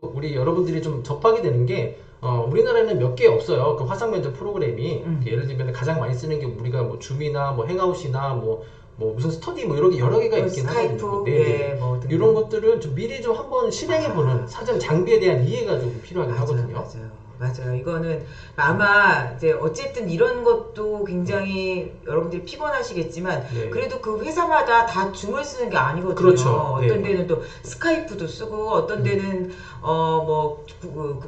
우리 여러분들이 좀 접하게 되는 게 우리나라에는 몇 개 없어요. 그 화상 면접 프로그램이 예를 들면 가장 많이 쓰는 게 우리가 뭐 줌이나 뭐 행아웃이나 뭐 무슨 스터디 뭐 이런 게 여러 개가 있긴 스카이프, 하거든요. 예, 뭐 등등. 이런 것들은 좀 미리 좀 한번 실행해보는 사전 장비에 대한 이해가 좀 필요하긴 하거든요. 맞아요. 이거는 아마 이제 어쨌든 이런 것도 굉장히 여러분들이 피곤하시겠지만 네. 그래도 그 회사마다 다 줌을 쓰는 게 아니거든요. 그렇죠. 어떤 네. 데는 또 스카이프도 쓰고 어떤 데는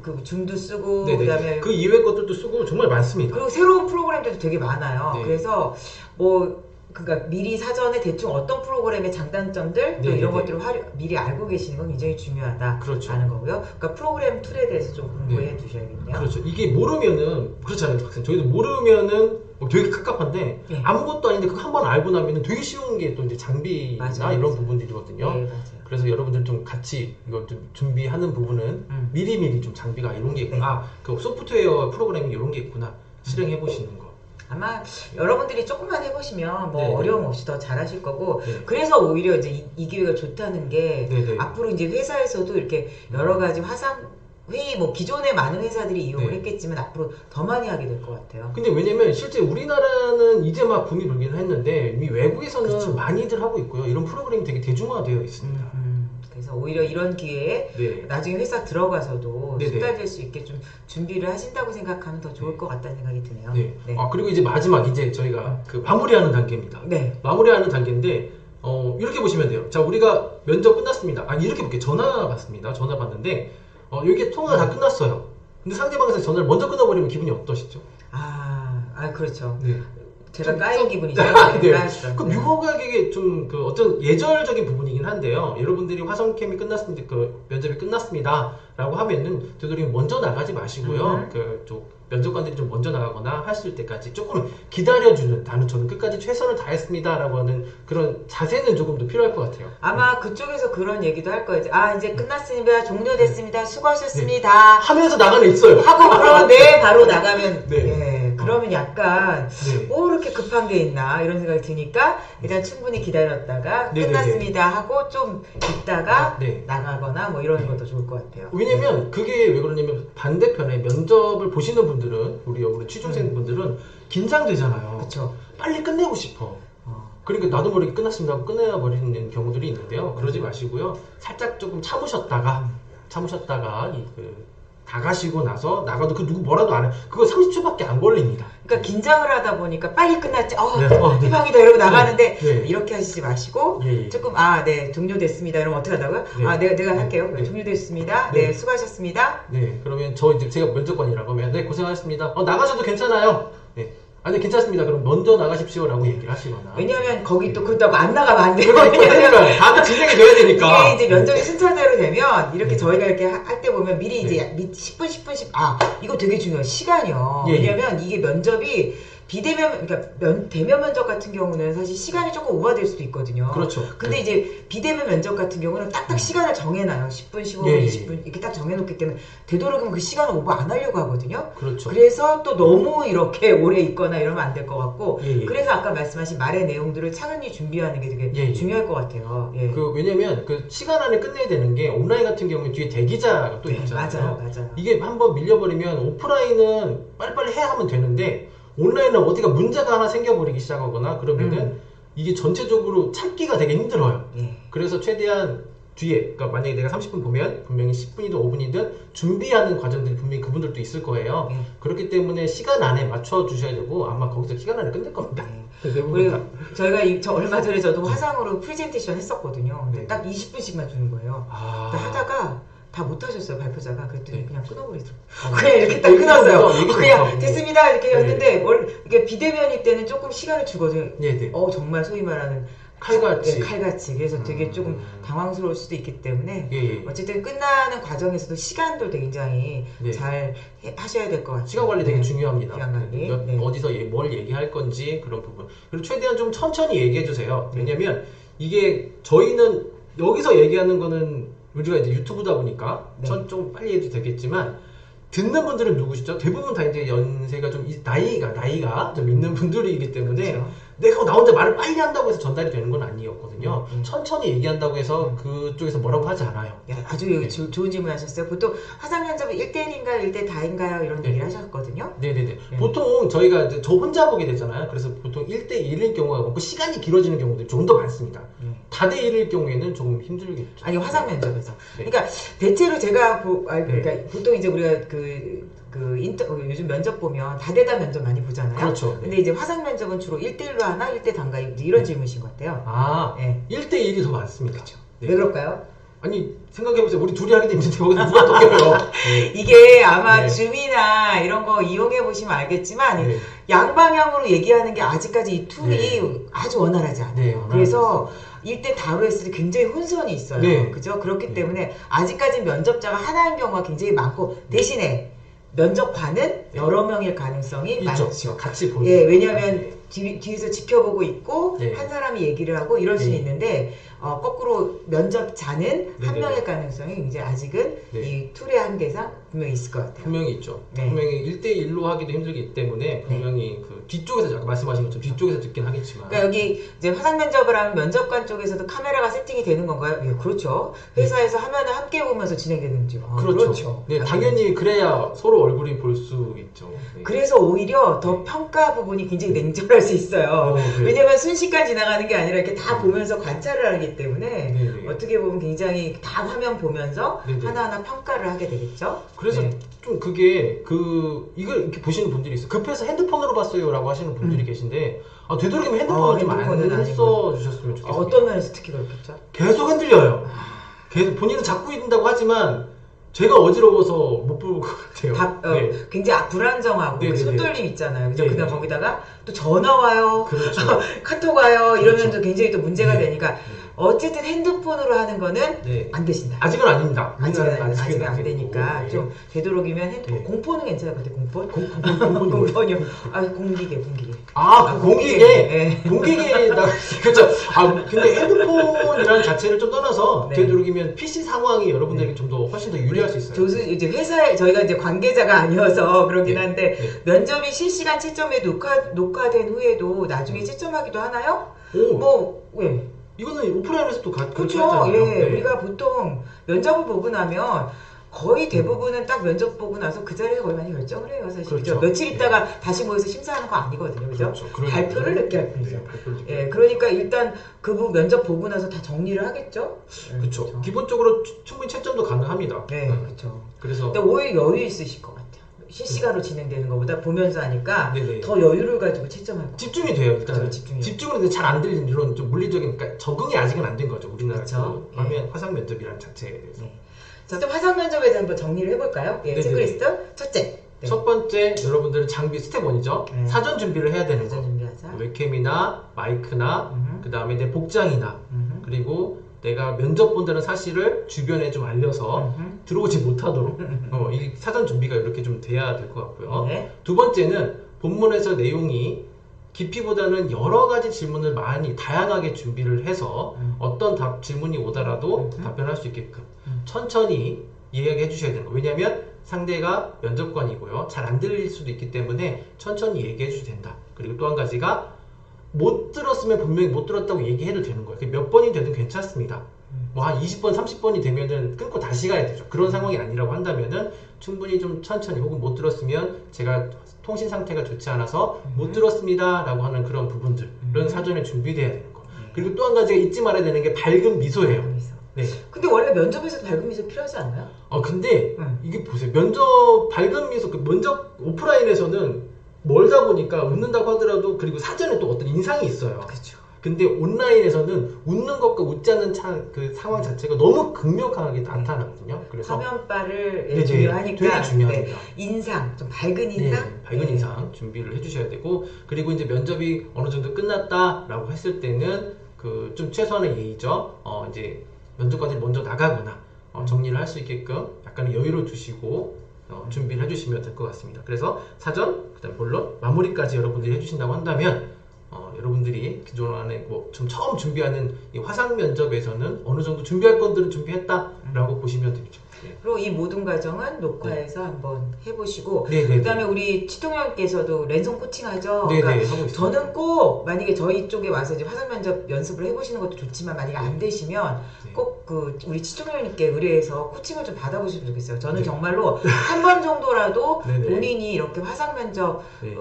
그 줌도 쓰고 네네. 그다음에 그 이외의 것들도 쓰고 정말 많습니다. 그리고 새로운 프로그램들도 되게 많아요. 네. 그래서 그러니까 미리 사전에 대충 어떤 프로그램의 장단점들 또 네네네. 이런 것들을 미리 알고 계시는 건 굉장히 중요하다라는 그렇죠. 거고요. 그러니까 프로그램 툴에 대해서 좀 공부해 두셔야겠네요. 그렇죠. 이게 모르면은 그렇잖아요. 저희도 모르면은 되게 갑갑한데 네. 아무것도 아닌데 그거 한번 알고 나면은 되게 쉬운 게 또 이제 장비나 맞아요. 이런 부분들이거든요. 네, 맞아요. 그래서 여러분들 좀 같이 이거 좀 준비하는 부분은 미리미리 좀 장비가 이런 게 있구나. 그 소프트웨어 프로그램이 이런 게 있구나. 실행해 보시는 거. 아마 여러분들이 조금만 해보시면 뭐 네네. 어려움 없이 더 잘하실 거고 네. 그래서 오히려 이제 이 기회가 좋다는 게 네네. 앞으로 이제 회사에서도 이렇게 여러 가지 화상 회의 뭐 기존에 많은 회사들이 이용을 네. 했겠지만 앞으로 더 많이 하게 될 것 같아요. 근데 왜냐면 실제 우리나라는 이제 막 붐이 불긴 했는데 이미 외국에서는 그쵸. 많이들 하고 있고요. 이런 프로그램이 되게 대중화되어 있습니다. 그래서 오히려 이런 기회에 네. 나중에 회사 들어가서도 네네. 숙달될 수 있게 좀 준비를 하신다고 생각하면 더 좋을 것 같다는 생각이 드네요. 네. 네. 그리고 이제 마지막 이제 저희가 그 마무리하는 단계입니다. 네. 마무리하는 단계인데 이렇게 보시면 돼요. 자, 우리가 면접 끝났습니다. 이렇게 볼게요. 전화 받습니다. 전화 받는데 여기 통화가 다 끝났어요. 근데 상대방에서 전화를 먼저 끊어버리면 기분이 어떠시죠? 그렇죠. 네. 제가 좀 까인 기분이죠. 네. 까였어. 그 네. 묘하게 좀 그 어떤 예절적인 부분이긴 한데요. 여러분들이 화성캠이 끝났습니다. 그 면접이 끝났습니다라고 하면은 되도록이면 먼저 나가지 마시고요. 그쪽 면접관들이 좀 먼저 나가거나 하실 때까지 조금 기다려주는 저는 끝까지 최선을 다했습니다라고 하는 그런 자세는 조금 더 필요할 것 같아요. 아마 그쪽에서 그런 얘기도 할 거예요. 이제 끝났습니다. 종료됐습니다. 수고하셨습니다. 하면서 나가는 있어요. 하고 그러는데 바로 나가면 네. 그러면 약간 네. 이렇게 급한 게 있나 이런 생각이 드니까 일단 충분히 기다렸다가 네네네. 끝났습니다 하고 좀 있다가 네. 나가거나 뭐 이런 것도 좋을 것 같아요. 왜냐면 그게 왜 그러냐면 반대편에 면접을 보시는 분들은 우리 취준생분들은 긴장되잖아요. 그렇죠. 빨리 끝내고 싶어. 그러니까 나도 모르게 끝났습니다 하고 끝내버리는 경우들이 있는데요. 그러지 마시고요. 살짝 조금 참으셨다가 다 가시고 나서 나가도 그 누구 뭐라도 안 해. 그거 30초밖에 안 걸립니다. 그러니까 긴장을 하다 보니까 빨리 끝났지. 네. 희망이다 이러고 나가는데 네. 이렇게 하시지 마시고 예. 조금 네 종료됐습니다. 이러면 어떻게 하다고요? 네. 내가 할게요. 네. 종료됐습니다. 네. 네, 수고하셨습니다. 네, 그러면 제가 면접관이라고 하면 네, 고생하셨습니다. 나가셔도 괜찮아요. 네. 아니 괜찮습니다. 그럼 먼저 나가십시오라고 얘기를 하시거나. 왜냐하면 거기 또 그렇다고 안 나가면 안 돼요. 그러니까 다들 진행이 돼야 되니까. 이게 이제 면접이 순차대로 되면 이렇게 저희가 이렇게 할 때 보면 미리 이제 10분, 10분, 10 이거 되게 중요해요. 시간이요. 예. 왜냐면 이게 면접이 그러니까 대면 면접 같은 경우는 사실 시간이 조금 오버될 수도 있거든요. 그렇죠. 근데 이제 비대면 면접 같은 경우는 딱딱 시간을 정해놔요. 10분, 15분, 예. 20분 이렇게 딱 정해놓기 때문에 되도록이면 그 시간을 오버 안 하려고 하거든요. 그렇죠. 그래서 또 너무 이렇게 오래 있거나 이러면 안 될 것 같고 예. 그래서 아까 말씀하신 말의 내용들을 차근히 준비하는 게 되게 예. 중요할 것 같아요. 예. 왜냐면 그 시간 안에 끝내야 되는 게 온라인 같은 경우에 뒤에 대기자가 또 네, 있잖아요. 맞아요. 이게 한번 밀려버리면 오프라인은 빨리빨리 해야 하면 되는데 온라인은 어디가 문제가 하나 생겨버리기 시작하거나 그러면은 이게 전체적으로 찾기가 되게 힘들어요. 예. 그래서 최대한 뒤에, 그러니까 만약에 내가 30분 보면 분명히 10분이든 5분이든 준비하는 과정들이 분명히 그분들도 있을 거예요. 그렇기 때문에 시간 안에 맞춰 주셔야 되고 아마 거기서 시간 안에 끝낼 겁니다. 그리고 저희가 얼마 전에 저도 화상으로 프레젠테이션 했었거든요. 근데 네. 딱 20분씩만 주는 거예요. 근데 하다가 다 못하셨어요, 발표자가. 그랬더니 네. 그냥 끊어버리더라고요. 그냥 이렇게 딱 끊었어요. 그냥 됐습니다 이렇게 했는데 이게 비대면일 때는 조금 시간을 주거든요. 네네. 정말 소위 말하는 칼같이. 칼같이. 그래서 되게 조금 당황스러울 수도 있기 때문에 예. 어쨌든 끝나는 과정에서도 시간도 굉장히 네. 잘 하셔야 될 것 같아요. 시간 관리 되게 중요합니다. 시간 관리. 네. 어디서 뭘 얘기할 건지 그런 부분. 그리고 최대한 좀 천천히 얘기해 주세요. 왜냐면 이게 저희는 여기서 얘기하는 거는 우리가 이제 유튜브다 보니까 좀 빨리 해도 되겠지만 듣는 분들은 누구시죠? 대부분 다 이제 연세가 좀 나이가 좀 있는 분들이기 때문에 그렇죠. 내가 나 혼자 말을 빨리 한다고 해서 전달이 되는 건 아니었거든요. 천천히 얘기한다고 해서 그쪽에서 뭐라고 하지 않아요. 야, 아주 네. 좋은 질문 하셨어요. 보통 화상 면접은 1대1인가요? 1대 다인가요? 이런 네. 얘기를 하셨거든요. 네네네. 네. 보통 저희가 이제 저 혼자 보게 되잖아요. 그래서 보통 1대1일 경우가 많고 시간이 길어지는 경우들이 좀 더 많습니다. 다대1일 경우에는 조금 힘들겠죠. 아니 화상 면접에서. 네. 그러니까 대체로 제가 그러니까 보통 이제 우리가 요즘 면접 보면 다대다 면접 많이 보잖아요. 그렇죠. 근데 이제 화상 면접은 주로 1대1로 하나 1대 단가 이런 질문이신 것 같아요. 아, 네. 1대1이 더 많습니다. 네. 왜 그럴까요? 아니, 생각해보세요. 우리 둘이 하게 되면 거기서 누가 더 껴요. 네. 이게 아마 네. 줌이나 이런 거 이용해 보시면 알겠지만 네. 양방향으로 얘기하는 게 아직까지 이 툴이 네. 아주 원활하지 않아요. 네, 원활하지 그래서 1대 다로 했을 때 굉장히 혼선이 있어요. 네. 그죠? 그렇기 네. 때문에 아직까지 면접자가 하나인 경우가 굉장히 많고 대신에 면접관은 여러 명일 가능성이 있죠. 많죠. 같이 보는. 예, 왜냐하면 뒤에서 지켜보고 있고 네. 한 사람이 얘기를 하고 이럴 수는 네. 있는데 거꾸로 면접자는 한 네. 명일 가능성이 이제 아직은 네. 이 툴의 한계상 분명히 있을 것 같아요. 분명히 있죠. 네. 분명히 1대1로 하기도 힘들기 때문에 분명히 그 뒤쪽에서 아까 말씀하신 것처럼 뒤쪽에서 듣긴 하겠지만 그러니까 여기 이제 화상 면접을 하면 면접관 쪽에서도 카메라가 세팅이 되는 건가요? 예, 그렇죠. 회사에서 화면을 함께 보면서 진행되는지. 그렇죠. 네, 당연히 그래야 서로 얼굴이 볼 수 있죠. 네. 그래서 오히려 더 평가 부분이 굉장히 냉철할 수 있어요. 네. 왜냐면 순식간 지나가는 게 아니라 이렇게 다 보면서 관찰을 하기 때문에 네, 네. 어떻게 보면 굉장히 다 화면 보면서 네, 네. 하나하나 평가를 하게 되겠죠. 그래서 네. 좀 그게 이걸 이렇게 보시는 분들이 있어요. 급해서 핸드폰으로 봤어요라고 하시는 분들이 계신데 되도록이면 핸드폰을 좀 핸드폰은 안 아니고. 써주셨으면 좋겠어요. 어떤 면에서 특히 그렇겠죠? 계속 흔들려요. 계속 본인은 잡고 있다고 하지만 제가 어지러워서 못 볼 것 같아요. 네. 굉장히 불안정하고 네, 그 네, 손떨림 있잖아요. 그죠? 네, 그냥 네. 거기다가 또 전화 와요. 그렇죠. 카톡 와요. 이러면 그렇죠. 또 굉장히 또 문제가 네. 되니까 어쨌든 핸드폰으로 하는 거는 네. 안 되신다. 아직은 아닙니다. 아직은 안 되니까 네. 좀 되도록이면 핸드폰 네. 공포는 괜찮을 것 같아요. 공포? 공포는 공포요. 공기계. 그 공기계. 네. 공기계에다가 그렇죠. 근데 핸드폰이라는 자체를 좀 떠나서 네. 되도록이면 PC 상황이 여러분들에게 좀 더 훨씬 더 유리할 수 있어요. 이제 회사에 저희가 이제 관계자가 아니어서 그러긴 네. 한데 네. 면접이 실시간 채점에 녹화된 후에도 나중에 채점하기도 하나요? 오, 왜? 이거는 오프라인에서도 그렇게 그렇죠. 하잖아요. 예, 네. 우리가 보통 면접을 보고 나면 거의 대부분은 딱 면접 보고 나서 그 자리에 거의 많이 결정을 해요. 사실 그렇죠. 그죠? 며칠 네. 있다가 다시 모여서 심사하는 거 아니거든요. 그죠? 그렇죠. 그러니까. 발표를 늦게 할 뿐이죠. 네, 발표를 늦게 예, 그러니까 일단 그 부분 면접 보고 나서 다 정리를 하겠죠. 그렇죠. 기본적으로 충분히 채점도 가능합니다. 네, 그렇죠. 그래서 근데 오히려 여유 있으실 것 같아요. 실시간으로 진행되는 것보다 보면서 하니까 네네. 더 여유를 가지고 채점할 것 같아요. 집중이 돼요. 일단 그렇죠, 집중이. 집중은 잘 안 들리는 이런 좀 물리적인 그러니까 적응이 아직은 안 된 거죠. 우리나라 그렇죠. 그 화면 화상 면접이라는 자체에 대해서. 네. 자, 좀 화상 면접에 대해서 한번 정리를 해볼까요? 예, 네네네. 체크리스트 첫째. 네. 첫 번째 여러분들은 장비 스텝 1이죠. 네. 사전 준비를 해야 되는 사전 거. 준비하자. 웹캠이나 마이크나 음흠. 그 다음에 내 복장이나 음흠. 그리고 내가 면접 본다는 사실을 주변에 좀 알려서 음흠. 들어오지 못하도록 이 사전 준비가 이렇게 좀 돼야 될 것 같고요. 네. 두 번째는 본문에서 내용이 깊이보다는 여러 가지 질문을 많이 다양하게 준비를 해서 어떤 질문이 오더라도 답변할 수 있게끔 천천히 이야기해 주셔야 되는 거예요. 왜냐하면 상대가 면접관이고요. 잘 안 들릴 수도 있기 때문에 천천히 얘기해 주셔도 된다. 그리고 또 한 가지가 못 들었으면 분명히 못 들었다고 얘기해도 되는 거예요. 몇 번이 되든 괜찮습니다. 뭐 한 20번, 30번이 되면은 끊고 다시 가야 되죠. 그런 상황이 아니라고 한다면은 충분히 좀 천천히 혹은 못 들었으면 제가 통신 상태가 좋지 않아서 못 들었습니다 라고 하는 그런 부분들은 사전에 준비돼야 되는 거. 그리고 또 한 가지가 잊지 말아야 되는 게 밝은 미소예요. 미소. 네. 근데 원래 면접에서도 밝은 미소 필요하지 않나요? 근데 이게 보세요. 밝은 미소, 면접 오프라인에서는 멀다 보니까 웃는다고 하더라도 그리고 사전에 또 어떤 인상이 있어요. 그렇죠. 근데 온라인에서는 웃는 것과 웃지 않는 그 상황 자체가 너무 극명하게 나타나거든요. 그래서 화면빨을 네네, 중요하니까 되게 중요합니다. 네. 인상, 좀 밝은 인상, 네, 밝은 인상 준비를 해주셔야 되고 그리고 이제 면접이 어느 정도 끝났다라고 했을 때는 그 좀 최소한의 예의죠. 이제 면접관들이 먼저 나가거나 정리를 할 수 있게끔 약간의 여유를 두시고 준비를 해주시면 될 것 같습니다. 그래서 사전, 그다음 본론, 마무리까지 여러분들이 해주신다고 한다면 여러분들이 기존에 좀 처음 준비하는 이 화상 면접에서는 어느 정도 준비할 것들은 준비했다 라고 보시면 되죠. 네. 그리고 이 모든 과정은 녹화해서 한번 해보시고 네네. 그다음에 우리 치통령께서도 랜선 코칭하죠. 네네. 그러니까 하고 있습니다. 저는 꼭 만약에 저희 쪽에 와서 이제 화상 면접 연습을 해보시는 것도 좋지만 만약에 안 되시면 네. 꼭 그 우리 치통령님께 의뢰해서 코칭을 좀 받아보시면 좋겠어요. 저는 네. 정말로 한 번 정도라도 네네. 본인이 이렇게 화상 면접 네.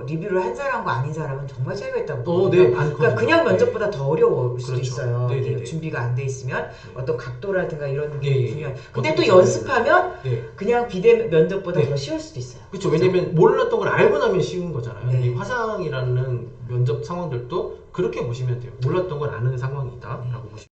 리뷰를 한 사람과 아닌 사람은 정말 차이가 있다고 보거든요. 네, 많거든요. 그러니까 그냥 네. 면접보다 더 어려울 수도 그렇죠. 있어요. 네네네. 준비가 안 돼 있으면 어떤 각도라든가 이런 게 예, 예. 중요한. 근데 어떻게 또 연습하면 네. 그냥 비대 면접보다 네. 더 쉬울 수도 있어요. 그렇죠. 왜냐면 몰랐던 걸 알고 나면 쉬운 거잖아요. 네. 이 화상이라는 면접 상황들도 그렇게 보시면 돼요. 몰랐던 걸 아는 상황이다라고 보시면